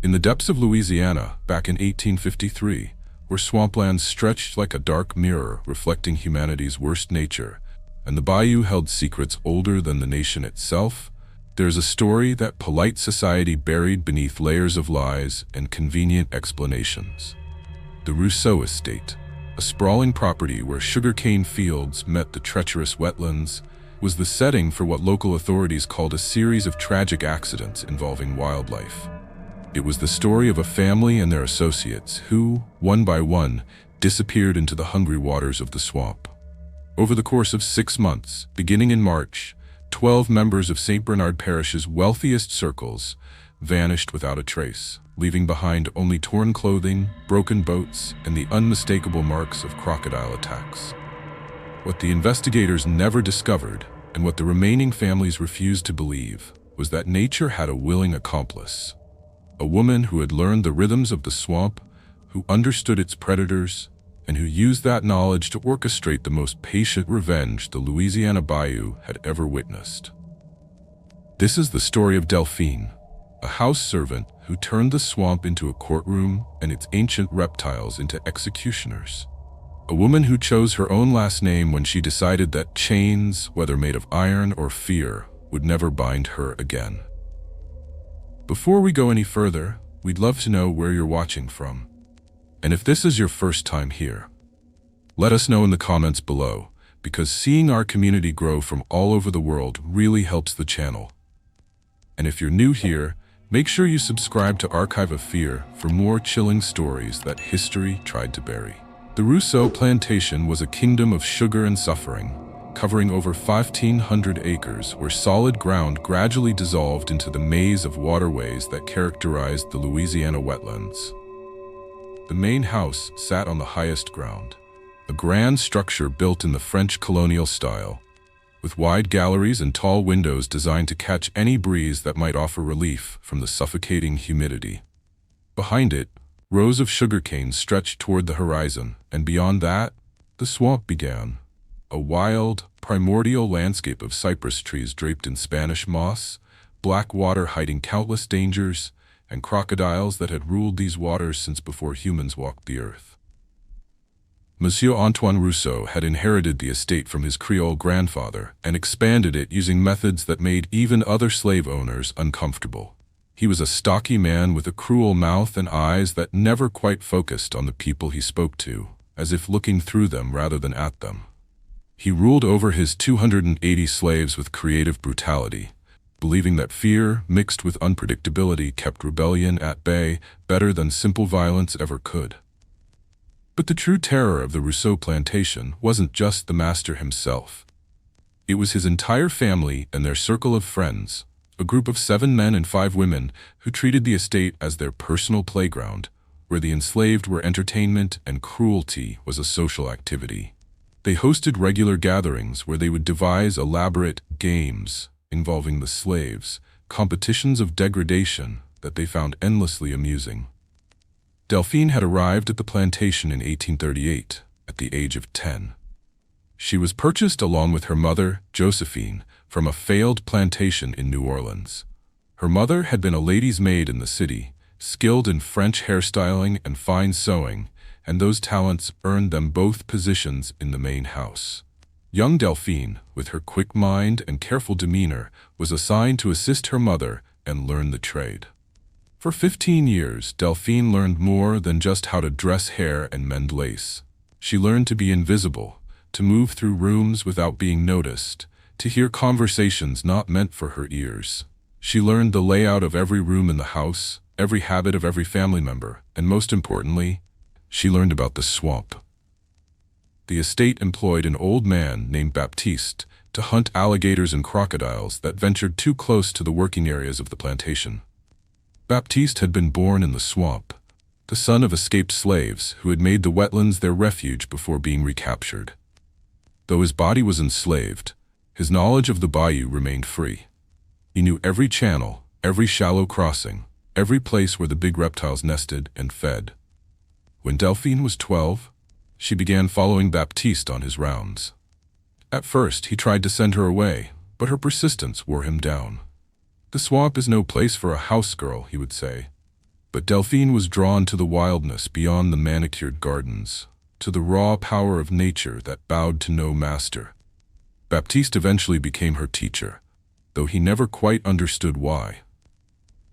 In the depths of Louisiana, back in 1853, where swamplands stretched like a dark mirror reflecting humanity's worst nature, and the bayou held secrets older than the nation itself, there's a story that polite society buried beneath layers of lies and convenient explanations. The Rousseau Estate, a sprawling property where sugarcane fields met the treacherous wetlands, was the setting for what local authorities called a series of tragic accidents involving wildlife. It was the story of a family and their associates who, one by one, disappeared into the hungry waters of the swamp. Over the course of 6 months, beginning in March, 12 members of St. Bernard Parish's wealthiest circles vanished without a trace, leaving behind only torn clothing, broken boats, and the unmistakable marks of crocodile attacks. What the investigators never discovered, and what the remaining families refused to believe, was that nature had a willing accomplice. A woman who had learned the rhythms of the swamp, who understood its predators, and who used that knowledge to orchestrate the most patient revenge the Louisiana bayou had ever witnessed. This is the story of Delphine, a house servant who turned the swamp into a courtroom and its ancient reptiles into executioners. A woman who chose her own last name when she decided that chains, whether made of iron or fear, would never bind her again. Before we go any further, we'd love to know where you're watching from. And if this is your first time here, let us know in the comments below, because seeing our community grow from all over the world really helps the channel. And if you're new here, make sure you subscribe to Archive of Fear for more chilling stories that history tried to bury. The Rousseau plantation was a kingdom of sugar and suffering, covering over 1,500 acres where solid ground gradually dissolved into the maze of waterways that characterized the Louisiana wetlands. The main house sat on the highest ground, a grand structure built in the French colonial style, with wide galleries and tall windows designed to catch any breeze that might offer relief from the suffocating humidity. Behind it, rows of sugarcane stretched toward the horizon, and beyond that, the swamp began. A wild, primordial landscape of cypress trees draped in Spanish moss, black water hiding countless dangers, and crocodiles that had ruled these waters since before humans walked the earth. Monsieur Antoine Rousseau had inherited the estate from his Creole grandfather and expanded it using methods that made even other slave owners uncomfortable. He was a stocky man with a cruel mouth and eyes that never quite focused on the people he spoke to, as if looking through them rather than at them. He ruled over his 280 slaves with creative brutality, believing that fear mixed with unpredictability kept rebellion at bay better than simple violence ever could. But the true terror of the Rousseau plantation wasn't just the master himself. It was his entire family and their circle of friends, a group of 7 men and 5 women who treated the estate as their personal playground, where the enslaved were entertainment and cruelty was a social activity. They hosted regular gatherings where they would devise elaborate games involving the slaves, competitions of degradation that they found endlessly amusing. Delphine had arrived at the plantation in 1838, at the age of 10. She was purchased along with her mother, Josephine, from a failed plantation in New Orleans. Her mother had been a lady's maid in the city, skilled in French hairstyling and fine sewing, and those talents earned them both positions in the main house. Young Delphine, with her quick mind and careful demeanor, was assigned to assist her mother and learn the trade. For 15 years, Delphine learned more than just how to dress hair and mend lace. She learned to be invisible, to move through rooms without being noticed, to hear conversations not meant for her ears. She learned the layout of every room in the house, every habit of every family member, and most importantly, she learned about the swamp. The estate employed an old man named Baptiste to hunt alligators and crocodiles that ventured too close to the working areas of the plantation. Baptiste had been born in the swamp, the son of escaped slaves who had made the wetlands their refuge before being recaptured. Though his body was enslaved, his knowledge of the bayou remained free. He knew every channel, every shallow crossing, every place where the big reptiles nested and fed. When Delphine was 12, she began following Baptiste on his rounds. At first, he tried to send her away, but her persistence wore him down. "The swamp is no place for a house girl," he would say. But Delphine was drawn to the wildness beyond the manicured gardens, to the raw power of nature that bowed to no master. Baptiste eventually became her teacher, though he never quite understood why.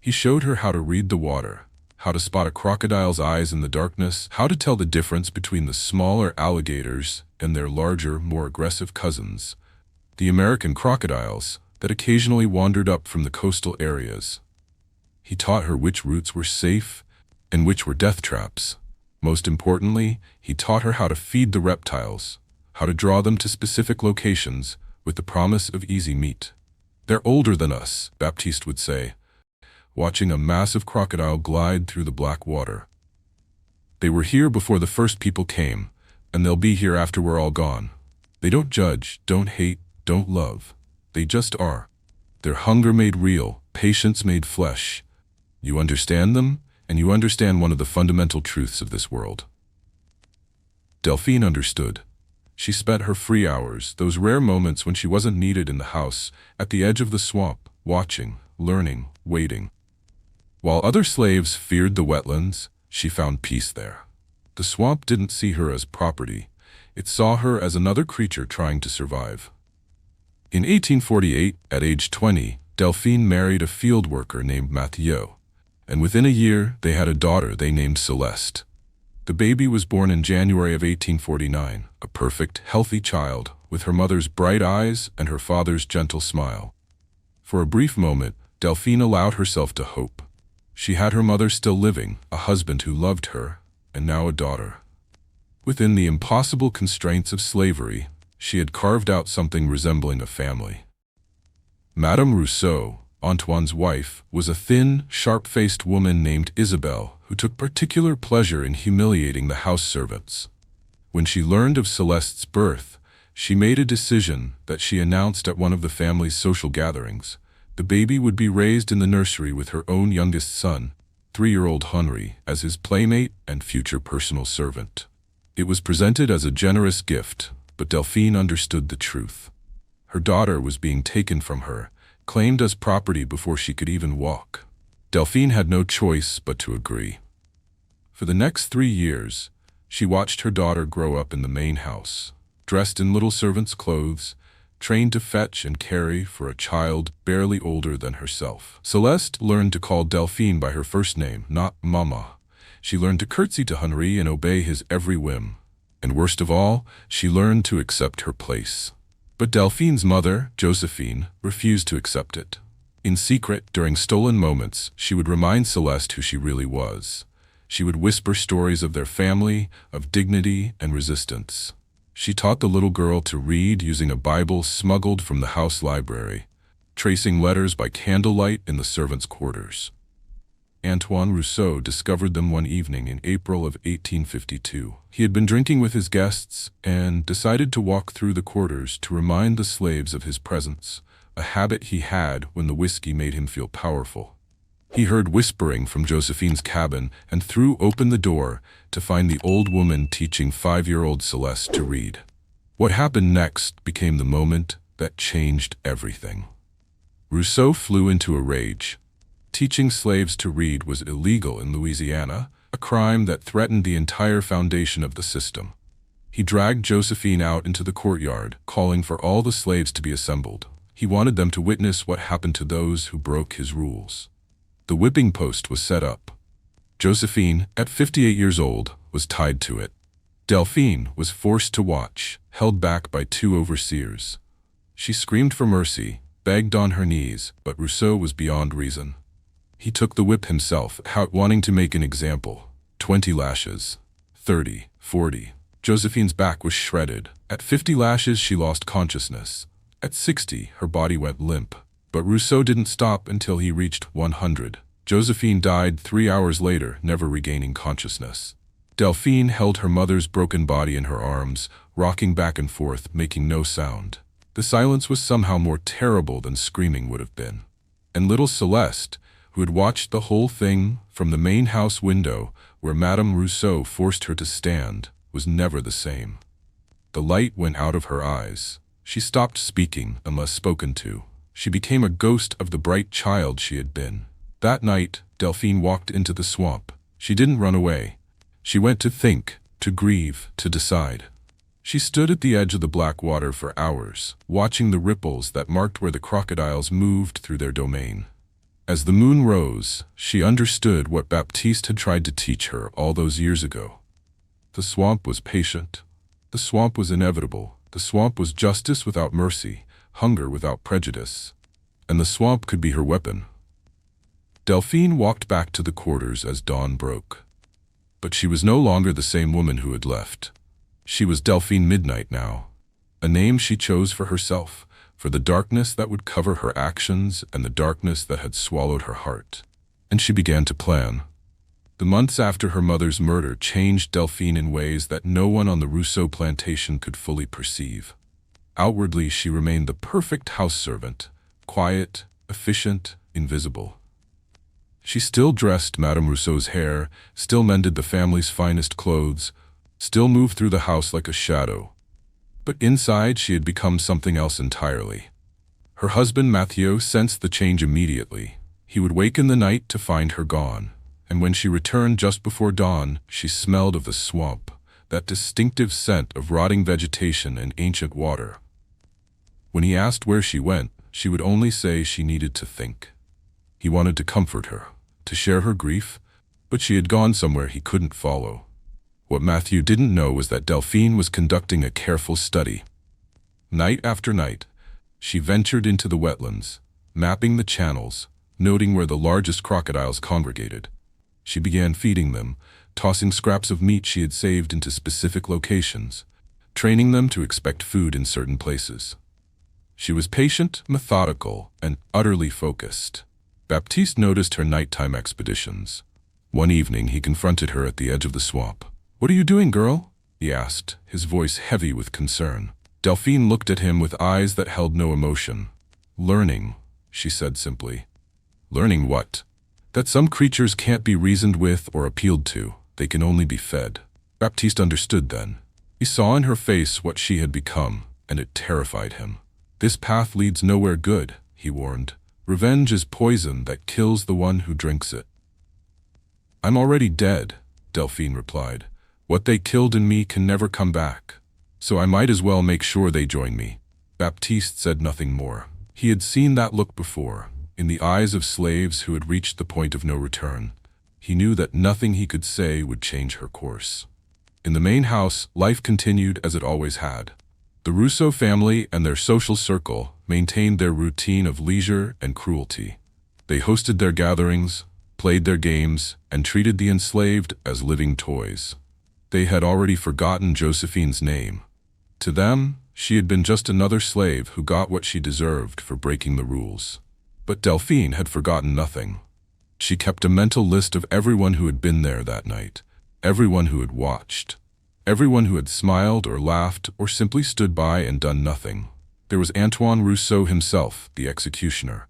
He showed her how to read the water, how to spot a crocodile's eyes in the darkness, how to tell the difference between the smaller alligators and their larger, more aggressive cousins, the American crocodiles that occasionally wandered up from the coastal areas. He taught her which routes were safe and which were death traps. Most importantly, he taught her how to feed the reptiles, how to draw them to specific locations with the promise of easy meat. "They're older than us," Baptiste would say, watching a massive crocodile glide through the black water. "They were here before the first people came, and they'll be here after we're all gone. They don't judge, don't hate, don't love. They just are. They're hunger made real, patience made flesh. You understand them, and you understand one of the fundamental truths of this world." Delphine understood. She spent her free hours, those rare moments when she wasn't needed in the house, at the edge of the swamp, watching, learning, waiting. While other slaves feared the wetlands, she found peace there. The swamp didn't see her as property. It saw her as another creature trying to survive. In 1848, at age 20, Delphine married a field worker named Mathieu, and within a year they had a daughter they named Celeste. The baby was born in January of 1849, a perfect, healthy child, with her mother's bright eyes and her father's gentle smile. For a brief moment, Delphine allowed herself to hope. She had her mother still living, a husband who loved her, and now a daughter. Within the impossible constraints of slavery, she had carved out something resembling a family. Madame Rousseau, Antoine's wife, was a thin, sharp-faced woman named Isabelle who took particular pleasure in humiliating the house servants. When she learned of Celeste's birth, she made a decision that she announced at one of the family's social gatherings. The baby would be raised in the nursery with her own youngest son, 3-year-old Henri, as his playmate and future personal servant. It was presented as a generous gift, but Delphine understood the truth. Her daughter was being taken from her, claimed as property before she could even walk. Delphine had no choice but to agree. For the next 3 years, she watched her daughter grow up in the main house, dressed in little servant's clothes, trained to fetch and carry for a child barely older than herself. Celeste learned to call Delphine by her first name, not Mama. She learned to curtsy to Henri and obey his every whim. And worst of all, she learned to accept her place. But Delphine's mother, Josephine, refused to accept it. In secret, during stolen moments, she would remind Celeste who she really was. She would whisper stories of their family, of dignity and resistance. She taught the little girl to read using a Bible smuggled from the house library, tracing letters by candlelight in the servants' quarters. Antoine Rousseau discovered them one evening in April of 1852. He had been drinking with his guests and decided to walk through the quarters to remind the slaves of his presence, a habit he had when the whiskey made him feel powerful. He heard whispering from Josephine's cabin and threw open the door to find the old woman teaching 5-year-old Celeste to read. What happened next became the moment that changed everything. Rousseau flew into a rage. Teaching slaves to read was illegal in Louisiana, a crime that threatened the entire foundation of the system. He dragged Josephine out into the courtyard, calling for all the slaves to be assembled. He wanted them to witness what happened to those who broke his rules. The whipping post was set up. Josephine, at 58 years old, was tied to it. Delphine was forced to watch, held back by 2 overseers. She screamed for mercy, begged on her knees, but Rousseau was beyond reason. He took the whip himself, out wanting to make an example. 20 lashes. 30, 40. Josephine's back was shredded. At 50 lashes, she lost consciousness. At 60, her body went limp. But Rousseau didn't stop until he reached 100. Josephine died 3 hours later, never regaining consciousness. Delphine held her mother's broken body in her arms, rocking back and forth, making no sound. The silence was somehow more terrible than screaming would have been. And little Celeste, who had watched the whole thing from the main house window where Madame Rousseau forced her to stand, was never the same. The light went out of her eyes. She stopped speaking unless spoken to. She became a ghost of the bright child she had been. That night, Delphine walked into the swamp. She didn't run away. She went to think, to grieve, to decide. She stood at the edge of the black water for hours, watching the ripples that marked where the crocodiles moved through their domain. As the moon rose, she understood what Baptiste had tried to teach her all those years ago. The swamp was patient. The swamp was inevitable. The swamp was justice without mercy, hunger without prejudice. And the swamp could be her weapon. Delphine walked back to the quarters as dawn broke. But she was no longer the same woman who had left. She was Delphine Midnight now, a name she chose for herself, for the darkness that would cover her actions and the darkness that had swallowed her heart. And she began to plan. The months after her mother's murder changed Delphine in ways that no one on the Rousseau plantation could fully perceive. Outwardly, she remained the perfect house servant, quiet, efficient, invisible. She still dressed Madame Rousseau's hair, still mended the family's finest clothes, still moved through the house like a shadow. But inside, she had become something else entirely. Her husband, Mathieu, sensed the change immediately. He would wake in the night to find her gone, and when she returned just before dawn, she smelled of the swamp, that distinctive scent of rotting vegetation and ancient water. When he asked where she went, she would only say she needed to think. He wanted to comfort her, to share her grief, but she had gone somewhere he couldn't follow. What Mathieu didn't know was that Delphine was conducting a careful study. Night after night, she ventured into the wetlands, mapping the channels, noting where the largest crocodiles congregated. She began feeding them, tossing scraps of meat she had saved into specific locations, training them to expect food in certain places. She was patient, methodical, and utterly focused. Baptiste noticed her nighttime expeditions. One evening, he confronted her at the edge of the swamp. "What are you doing, girl?" he asked, his voice heavy with concern. Delphine looked at him with eyes that held no emotion. "Learning," she said simply. "Learning what?" "That some creatures can't be reasoned with or appealed to. They can only be fed." Baptiste understood then. He saw in her face what she had become, and it terrified him. "This path leads nowhere good," he warned. "Revenge is poison that kills the one who drinks it." "I'm already dead," Delphine replied. "What they killed in me can never come back. So I might as well make sure they join me." Baptiste said nothing more. He had seen that look before, in the eyes of slaves who had reached the point of no return. He knew that nothing he could say would change her course. In the main house, life continued as it always had. The Rousseau family and their social circle maintained their routine of leisure and cruelty. They hosted their gatherings, played their games, and treated the enslaved as living toys. They had already forgotten Josephine's name. To them, she had been just another slave who got what she deserved for breaking the rules. But Delphine had forgotten nothing. She kept a mental list of everyone who had been there that night, everyone who had watched, everyone who had smiled or laughed or simply stood by and done nothing. There was Antoine Rousseau himself, the executioner.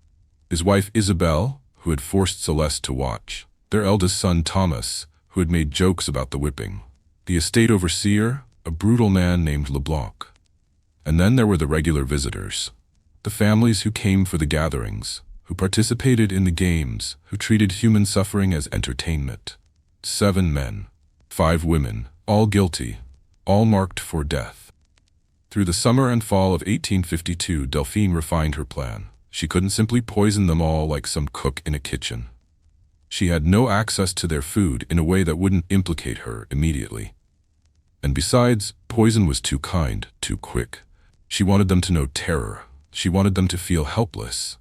His wife Isabelle, who had forced Celeste to watch. Their eldest son Thomas, who had made jokes about the whipping. The estate overseer, a brutal man named Leblanc. And then there were the regular visitors. The families who came for the gatherings, who participated in the games, who treated human suffering as entertainment. 7 men, 5 women, all guilty, all marked for death. Through the summer and fall of 1852, Delphine refined her plan. She couldn't simply poison them all like some cook in a kitchen. She had no access to their food in a way that wouldn't implicate her immediately. And besides, poison was too kind, too quick. She wanted them to know terror. She wanted them to feel helpless.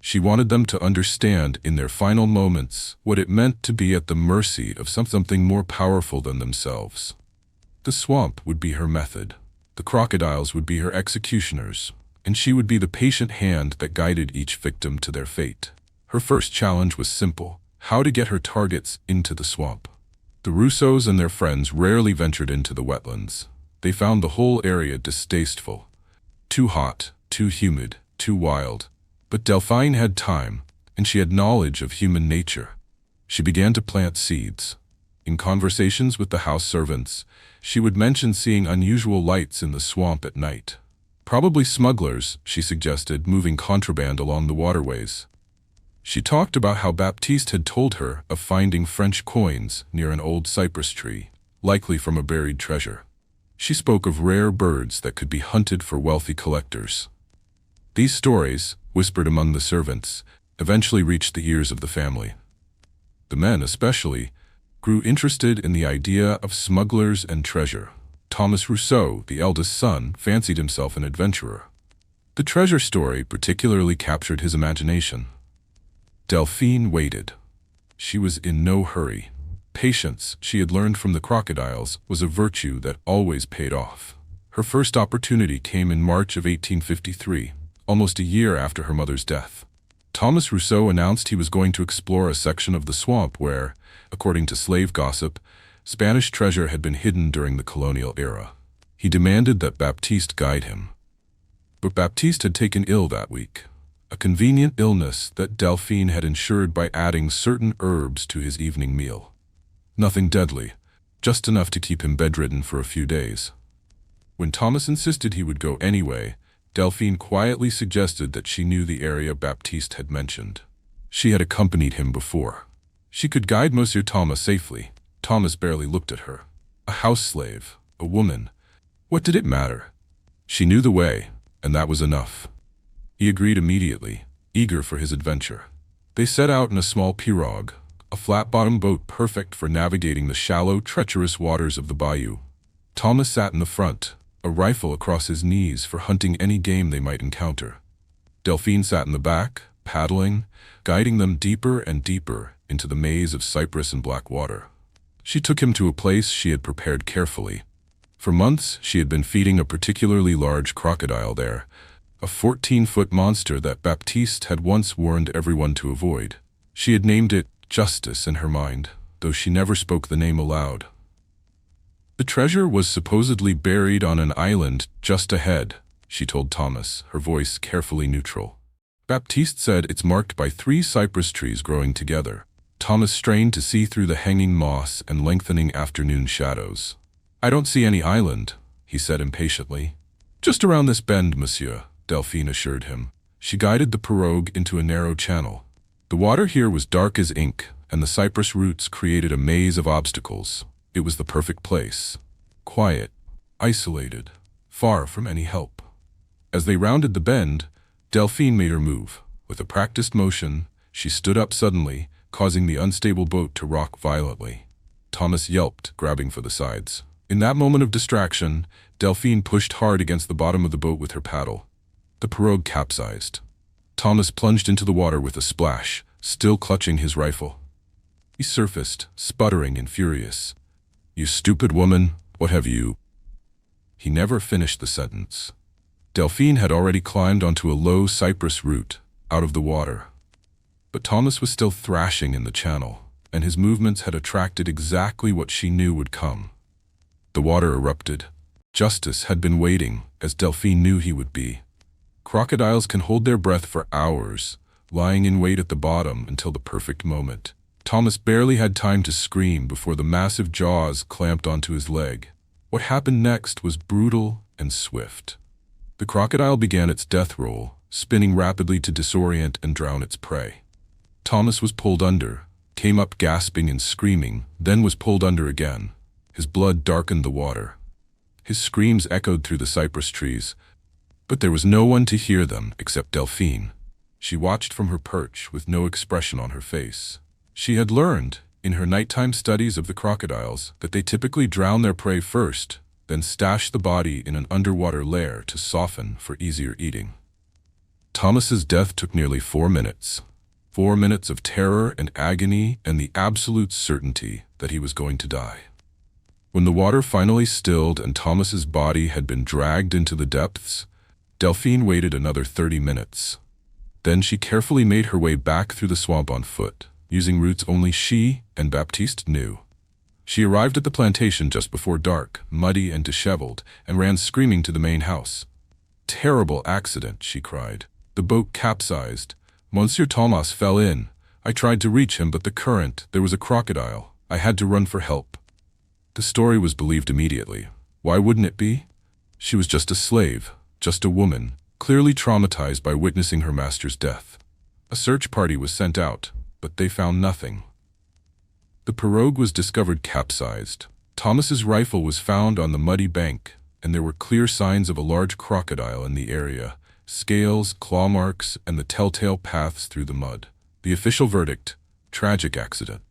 She wanted them to understand in their final moments what it meant to be at the mercy of something more powerful than themselves. The swamp would be her method. The crocodiles would be her executioners, and she would be the patient hand that guided each victim to their fate. Her first challenge was simple: how to get her targets into the swamp. The Rousseaus and their friends rarely ventured into the wetlands. They found the whole area distasteful. Too hot, too humid, too wild. But Delphine had time, and she had knowledge of human nature. She began to plant seeds. In conversations with the house servants, she would mention seeing unusual lights in the swamp at night. Probably smugglers, she suggested, moving contraband along the waterways. She talked about how Baptiste had told her of finding French coins near an old cypress tree, likely from a buried treasure. She spoke of rare birds that could be hunted for wealthy collectors. These stories, whispered among the servants, eventually reached the ears of the family. The men, especially, grew interested in the idea of smugglers and treasure. Thomas Rousseau, the eldest son, fancied himself an adventurer. The treasure story particularly captured his imagination. Delphine waited. She was in no hurry. Patience, she had learned from the crocodiles, was a virtue that always paid off. Her first opportunity came in March of 1853, almost a year after her mother's death. Thomas Rousseau announced he was going to explore a section of the swamp where, according to slave gossip, Spanish treasure had been hidden during the colonial era. He demanded that Baptiste guide him. But Baptiste had taken ill that week, a convenient illness that Delphine had ensured by adding certain herbs to his evening meal. Nothing deadly, just enough to keep him bedridden for a few days. When Thomas insisted he would go anyway, Delphine quietly suggested that she knew the area Baptiste had mentioned. She had accompanied him before. She could guide Monsieur Thomas safely. Thomas barely looked at her. A house slave, a woman. What did it matter? She knew the way, and that was enough. He agreed immediately, eager for his adventure. They set out in a small pirogue, a flat-bottomed boat perfect for navigating the shallow, treacherous waters of the bayou. Thomas sat in the front, a rifle across his knees for hunting any game they might encounter. Delphine sat in the back, paddling, guiding them deeper and deeper into the maze of cypress and black water. She took him to a place she had prepared carefully. For months, she had been feeding a particularly large crocodile there, a 14-foot monster that Baptiste had once warned everyone to avoid. She had named it Justice in her mind, though she never spoke the name aloud. The treasure was supposedly buried on an island just ahead, she told Thomas, her voice carefully neutral. Baptiste said it's marked by 3 cypress trees growing together. Thomas strained to see through the hanging moss and lengthening afternoon shadows. I don't see any island, he said impatiently. Just around this bend, monsieur, Delphine assured him. She guided the pirogue into a narrow channel. The water here was dark as ink, and the cypress roots created a maze of obstacles. It was the perfect place. Quiet, isolated, far from any help. As they rounded the bend, Delphine made her move. With a practiced motion, she stood up suddenly, causing the unstable boat to rock violently. Thomas yelped, grabbing for the sides. In that moment of distraction, Delphine pushed hard against the bottom of the boat with her paddle. The pirogue capsized. Thomas plunged into the water with a splash, still clutching his rifle. He surfaced, sputtering and furious. You stupid woman, what have you? He never finished the sentence. Delphine had already climbed onto a low cypress root, out of the water. But Thomas was still thrashing in the channel, and his movements had attracted exactly what she knew would come. The water erupted. Justice had been waiting, as Delphine knew he would be. Crocodiles can hold their breath for hours, lying in wait at the bottom until the perfect moment. Thomas barely had time to scream before the massive jaws clamped onto his leg. What happened next was brutal and swift. The crocodile began its death roll, spinning rapidly to disorient and drown its prey. Thomas was pulled under, came up gasping and screaming, then was pulled under again. His blood darkened the water. His screams echoed through the cypress trees, but there was no one to hear them except Delphine. She watched from her perch with no expression on her face. She had learned, in her nighttime studies of the crocodiles, that they typically drown their prey first, then stash the body in an underwater lair to soften for easier eating. Thomas's death took nearly 4 minutes. 4 minutes of terror and agony and the absolute certainty that he was going to die. When the water finally stilled and Thomas's body had been dragged into the depths, Delphine waited another 30 minutes. Then she carefully made her way back through the swamp on foot, using routes only she and Baptiste knew. She arrived at the plantation just before dark, muddy and disheveled, and ran screaming to the main house. Terrible accident, she cried. The boat capsized. Monsieur Thomas fell in. I tried to reach him, but the current, there was a crocodile. I had to run for help. The story was believed immediately. Why wouldn't it be? She was just a slave, just a woman, clearly traumatized by witnessing her master's death. A search party was sent out, but they found nothing. The pirogue was discovered capsized. Thomas's rifle was found on the muddy bank, and there were clear signs of a large crocodile in the area, scales, claw marks, and the telltale paths through the mud. The official verdict: tragic accident.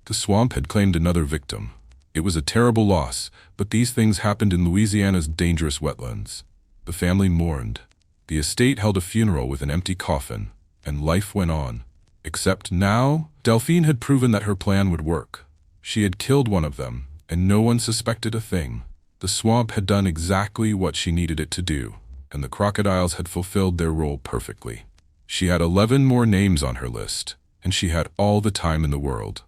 The swamp had claimed another victim. It was a terrible loss, but these things happened in Louisiana's dangerous wetlands. The family mourned. The estate held a funeral with an empty coffin, and life went on. Except now, Delphine had proven that her plan would work. She had killed one of them, and no one suspected a thing. The swamp had done exactly what she needed it to do, and the crocodiles had fulfilled their role perfectly. She had 11 more names on her list, and she had all the time in the world.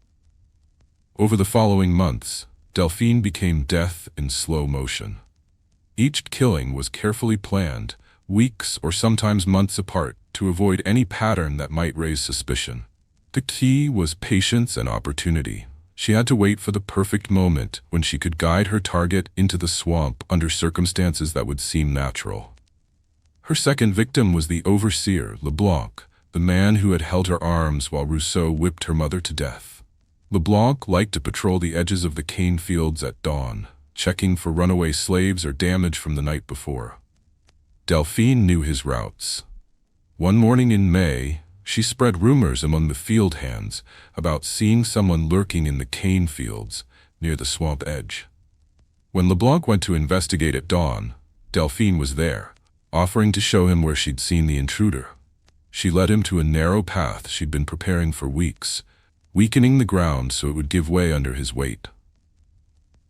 Over the following months, Delphine became death in slow motion. Each killing was carefully planned, weeks or sometimes months apart, to avoid any pattern that might raise suspicion. The key was patience and opportunity. She had to wait for the perfect moment when she could guide her target into the swamp under circumstances that would seem natural. Her second victim was the overseer, LeBlanc, the man who had held her arms while Rousseau whipped her mother to death. LeBlanc liked to patrol the edges of the cane fields at dawn, checking for runaway slaves or damage from the night before. Delphine knew his routes. One morning in May, she spread rumors among the field hands about seeing someone lurking in the cane fields near the swamp edge. When LeBlanc went to investigate at dawn, Delphine was there, offering to show him where she'd seen the intruder. She led him to a narrow path she'd been preparing for weeks, weakening the ground so it would give way under his weight.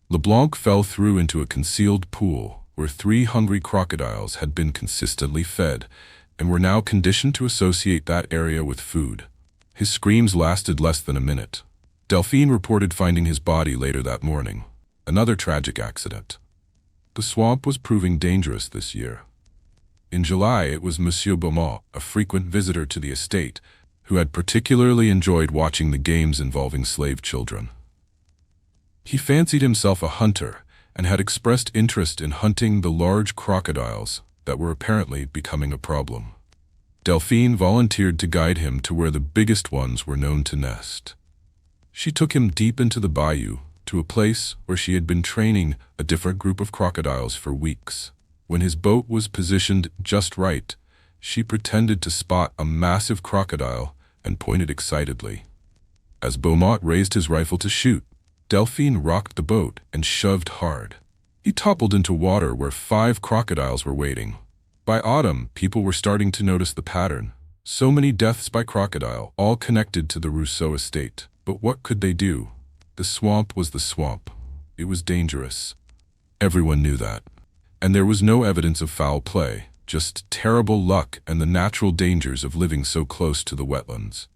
LeBlanc fell through into a concealed pool where 3 hungry crocodiles had been consistently fed and were now conditioned to associate that area with food. His screams lasted less than a minute. Delphine reported finding his body later that morning. Another tragic accident. The swamp was proving dangerous this year. In July, it was Monsieur Beaumont, a frequent visitor to the estate, who had particularly enjoyed watching the games involving slave children. He fancied himself a hunter and had expressed interest in hunting the large crocodiles that were apparently becoming a problem. Delphine volunteered to guide him to where the biggest ones were known to nest. She took him deep into the bayou, to a place where she had been training a different group of crocodiles for weeks. When his boat was positioned just right, she pretended to spot a massive crocodile and pointed excitedly. As Beaumont raised his rifle to shoot, Delphine rocked the boat and shoved hard. He toppled into water where 5 crocodiles were waiting. By autumn, people were starting to notice the pattern. So many deaths by crocodile, all connected to the Rousseau Estate. But what could they do? The swamp was the swamp. It was dangerous. Everyone knew that. And there was no evidence of foul play, just terrible luck and the natural dangers of living so close to the wetlands.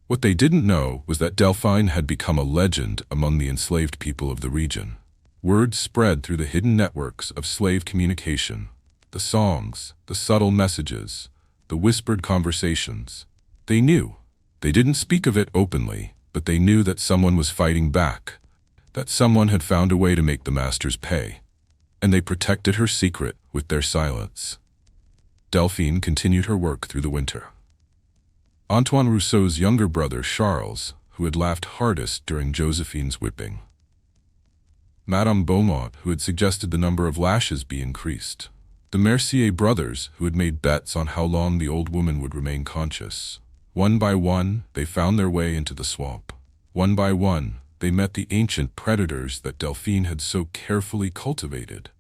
What they didn't know was that Delphine had become a legend among the enslaved people of the region. Word spread through the hidden networks of slave communication. The songs, the subtle messages, the whispered conversations. They knew. They didn't speak of it openly, but they knew that someone was fighting back, that someone had found a way to make the masters pay. And they protected her secret with their silence. Delphine continued her work through the winter. Antoine Rousseau's younger brother, Charles, who had laughed hardest during Josephine's whipping. Madame Beaumont, who had suggested the number of lashes be increased. The Mercier brothers, who had made bets on how long the old woman would remain conscious. One by one, they found their way into the swamp. One by one, they met the ancient predators that Delphine had so carefully cultivated.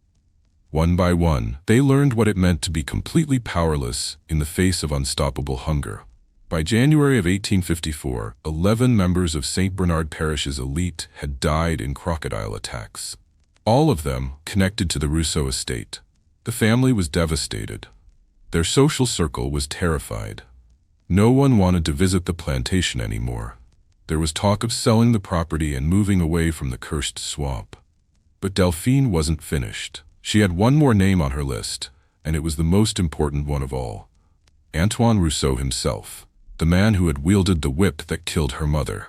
One by one, they learned what it meant to be completely powerless in the face of unstoppable hunger. By January of 1854, 11 members of St. Bernard Parish's elite had died in crocodile attacks. All of them connected to the Rousseau Estate. The family was devastated. Their social circle was terrified. No one wanted to visit the plantation anymore. There was talk of selling the property and moving away from the cursed swamp. But Delphine wasn't finished. She had one more name on her list, and it was the most important one of all. Antoine Rousseau himself. The man who had wielded the whip that killed her mother.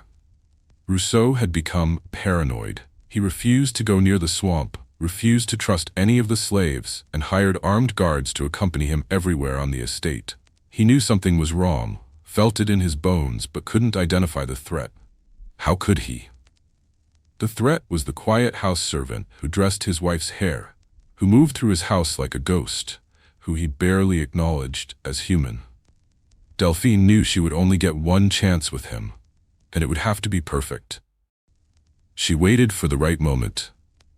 Rousseau had become paranoid. He refused to go near the swamp, refused to trust any of the slaves, and hired armed guards to accompany him everywhere on the estate. He knew something was wrong. felt it in his bones but couldn't identify the threat. How could he? The threat was the quiet house servant who dressed his wife's hair, who moved through his house like a ghost, who he barely acknowledged as human. Delphine knew she would only get one chance with him, and it would have to be perfect. She waited for the right moment,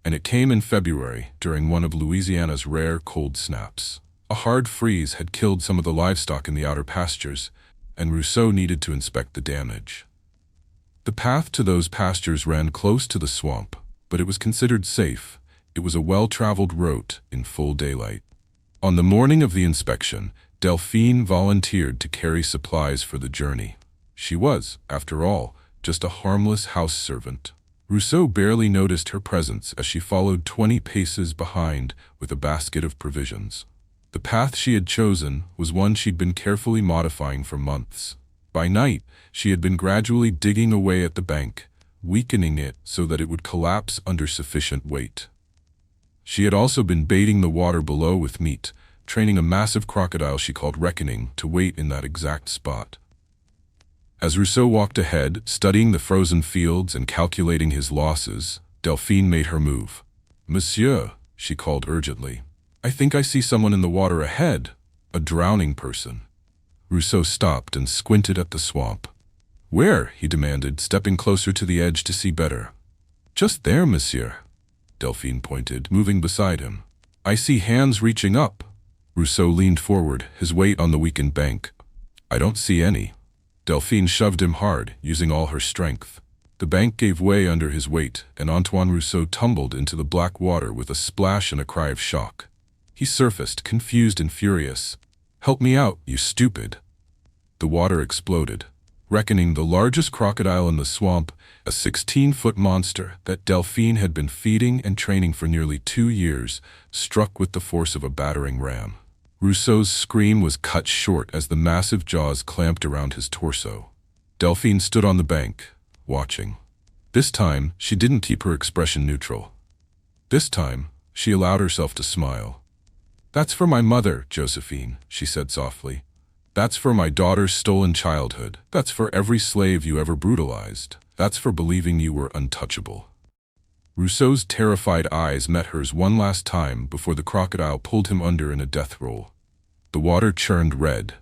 and it came in February during one of Louisiana's rare cold snaps. A hard freeze had killed some of the livestock in the outer pastures, and Rousseau needed to inspect the damage. The path to those pastures ran close to the swamp, but it was considered safe. It was a well-traveled route in full daylight. On the morning of the inspection, Delphine volunteered to carry supplies for the journey. She was, after all, just a harmless house servant. Rousseau barely noticed her presence as she followed 20 paces behind with a basket of provisions. The path she had chosen was one she'd been carefully modifying for months. By night, she had been gradually digging away at the bank, weakening it so that it would collapse under sufficient weight. She had also been baiting the water below with meat, training a massive crocodile she called Reckoning to wait in that exact spot. As Rousseau walked ahead, studying the frozen fields and calculating his losses, Delphine made her move. "Monsieur," she called urgently, "I think I see someone in the water ahead, a drowning person." Rousseau stopped and squinted at the swamp. "Where?" he demanded, stepping closer to the edge to see better. "Just there, monsieur," Delphine pointed, moving beside him. "I see hands reaching up." Rousseau leaned forward, his weight on the weakened bank. "I don't see any." Delphine shoved him hard, using all her strength. The bank gave way under his weight, and Antoine Rousseau tumbled into the black water with a splash and a cry of shock. He surfaced, confused and furious. "Help me out, you stupid." The water exploded. Reckoning, the largest crocodile in the swamp, a 16-foot monster that Delphine had been feeding and training for nearly 2 years, struck with the force of a battering ram. Rousseau's scream was cut short as the massive jaws clamped around his torso. Delphine stood on the bank, watching. This time, she didn't keep her expression neutral. This time, she allowed herself to smile. "That's for my mother, Josephine," she said softly. "That's for my daughter's stolen childhood. That's for every slave you ever brutalized. That's for believing you were untouchable." Rousseau's terrified eyes met hers one last time before the crocodile pulled him under in a death roll. The water churned red.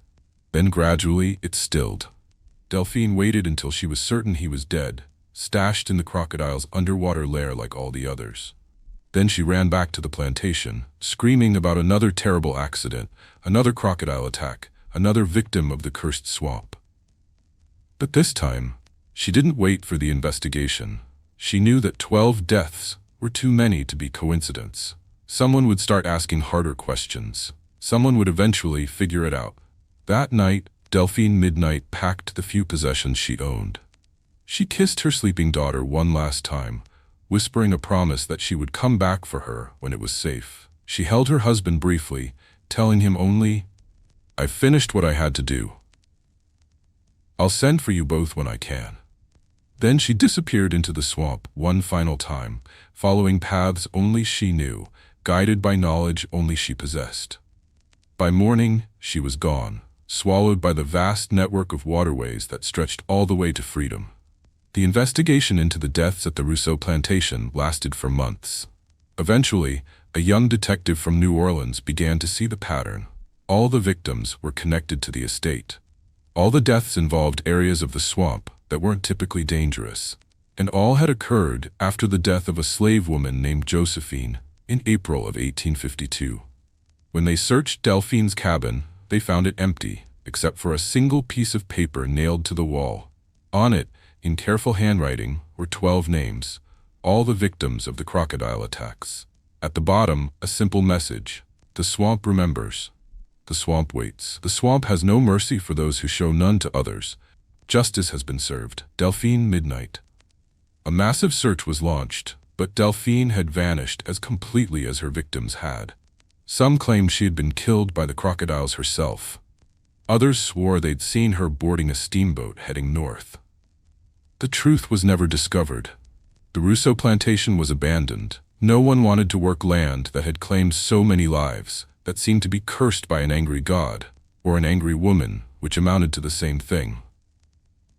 Then gradually it stilled. Delphine waited until she was certain he was dead, stashed in the crocodile's underwater lair like all the others. Then she ran back to the plantation, screaming about another terrible accident, another crocodile attack, another victim of the cursed swamp. But this time, she didn't wait for the investigation. She knew that 12 deaths were too many to be coincidence. Someone would start asking harder questions. Someone would eventually figure it out. That night, Delphine Midnight packed the few possessions she owned. She kissed her sleeping daughter one last time, whispering a promise that she would come back for her when it was safe. She held her husband briefly, telling him only, "I've finished what I had to do. I'll send for you both when I can." Then she disappeared into the swamp one final time, following paths only she knew, guided by knowledge only she possessed. By morning, she was gone, swallowed by the vast network of waterways that stretched all the way to freedom. The investigation into the deaths at the Rousseau plantation lasted for months. Eventually, a young detective from New Orleans began to see the pattern. All the victims were connected to the estate. All the deaths involved areas of the swamp that weren't typically dangerous, and all had occurred after the death of a slave woman named Josephine in April of 1852. When they searched Delphine's cabin, they found it empty, except for a single piece of paper nailed to the wall. On it, in careful handwriting, were 12 names, all the victims of the crocodile attacks. At the bottom, a simple message: "The swamp remembers. The swamp waits. The swamp has no mercy for those who show none to others. Justice has been served. Delphine Midnight." A massive search was launched, but Delphine had vanished as completely as her victims had. Some claimed she had been killed by the crocodiles herself. Others swore they'd seen her boarding a steamboat heading north. The truth was never discovered. The Rousseau plantation was abandoned. No one wanted to work land that had claimed so many lives, that seemed to be cursed by an angry god, or an angry woman, which amounted to the same thing.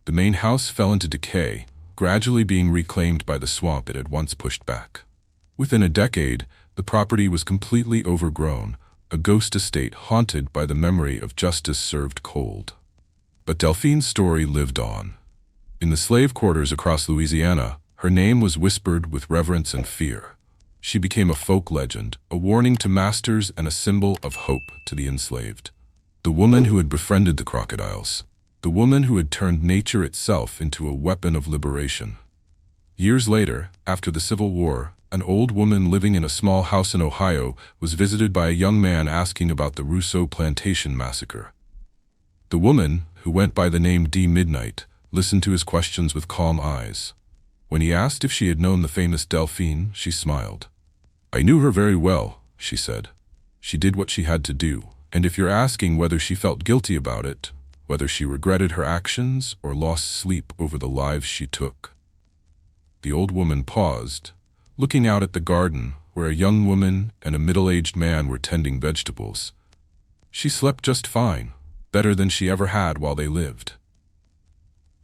The main house fell into decay, gradually being reclaimed by the swamp it had once pushed back. Within a decade, the property was completely overgrown, a ghost estate haunted by the memory of justice served cold. But Delphine's story lived on. In the slave quarters across Louisiana, her name was whispered with reverence and fear. She became a folk legend, a warning to masters and a symbol of hope to the enslaved. The woman who had befriended the crocodiles. The woman who had turned nature itself into a weapon of liberation. Years later, after the Civil War, an old woman living in a small house in Ohio was visited by a young man asking about the Rousseau plantation massacre. The woman, who went by the name D. Midnight, listened to his questions with calm eyes. When he asked if she had known the famous Delphine, she smiled. "I knew her very well," she said. "She did what she had to do, and if you're asking whether she felt guilty about it, whether she regretted her actions or lost sleep over the lives she took." The old woman paused, looking out at the garden where a young woman and a middle-aged man were tending vegetables. She slept just fine, better than she ever had while they lived.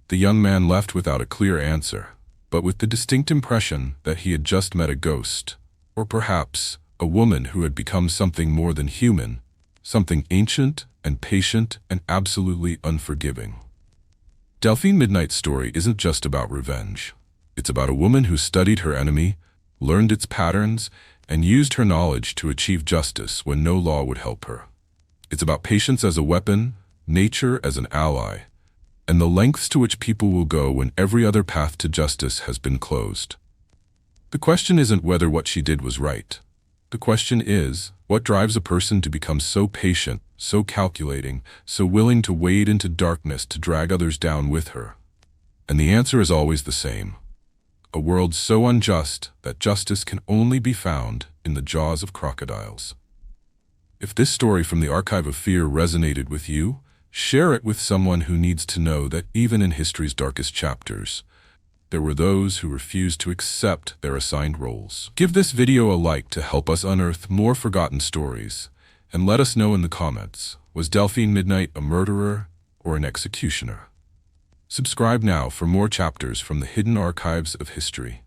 The young man left without a clear answer, but with the distinct impression that he had just met a ghost, or perhaps a woman who had become something more than human, something ancient and patient and absolutely unforgiving. Delphine Midnight's story isn't just about revenge. It's about a woman who studied her enemy, learned its patterns, and used her knowledge to achieve justice when no law would help her. It's about patience as a weapon, nature as an ally, and the lengths to which people will go when every other path to justice has been closed. The question isn't whether what she did was right. The question is, what drives a person to become so patient, so calculating, so willing to wade into darkness to drag others down with her? And the answer is always the same. A world so unjust that justice can only be found in the jaws of crocodiles. If this story from the Archive of Fear resonated with you, share it with someone who needs to know that even in history's darkest chapters, there were those who refused to accept their assigned roles. Give this video a like to help us unearth more forgotten stories, and let us know in the comments, was Delphine Midnight a murderer or an executioner? Subscribe now for more chapters from the hidden archives of history.